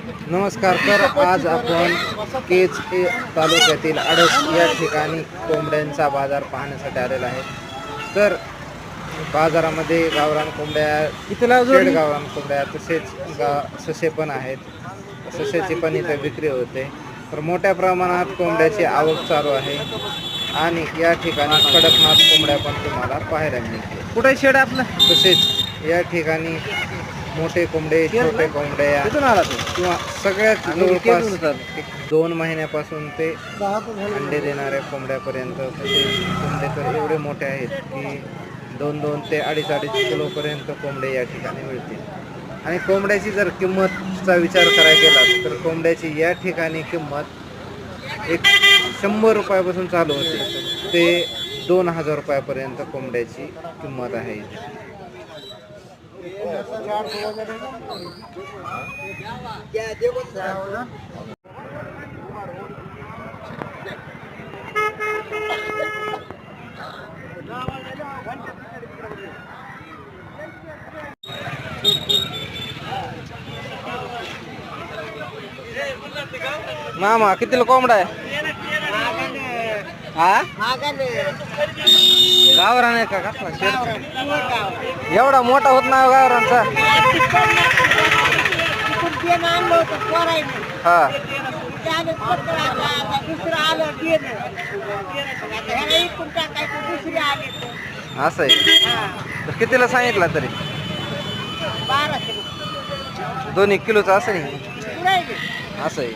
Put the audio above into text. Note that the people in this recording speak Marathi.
नमस्कार. तर आज आपण केज तालुक्यातील आडस या ठिकाणी कोंबड्यांचा बाजार पाहण्यासाठी आलेला आहे. तर बाजारामध्ये गावरान कोंबड्या, शेड गावरान कोंबड्या, तसेच ससे पण आहेत. ससेची पण इथे विक्री होते. तर मोठ्या प्रमाणात कोंबड्याची आवक चालू आहे आणि या ठिकाणी कडकनाथ कोंबड्या पण तुम्हाला पाहायला मिळते. कुठे शेड आपलं? तसेच या ठिकाणी मोठे कोंबडे, छोटे कोंबड्या किंवा सगळ्यात जवळपास 2 महिन्यापासून ते अंडे देणाऱ्या कोंबड्यापर्यंत कोंबडे तर एवढे मोठे आहेत की 2-2 ते 2.5 किलोपर्यंत कोंबडे या ठिकाणी मिळतील. आणि कोंबड्याची जर किंमतचा विचार करायला गेला तर कोंबड्याची या ठिकाणी किंमत एक 100 रुपयापासून चालू होते ते 2,000 रुपयापर्यंत कोंबड्याची किंमत आहे. मामा कितीला कोंबडा आहे? हा गावरान आहे का? कसला शेड? एवढा मोठा होत नाही गावरानचा. हा असं आहे. तर कितीला सांगितलं तरी? 2 किलोचा असं नाही. असं आहे.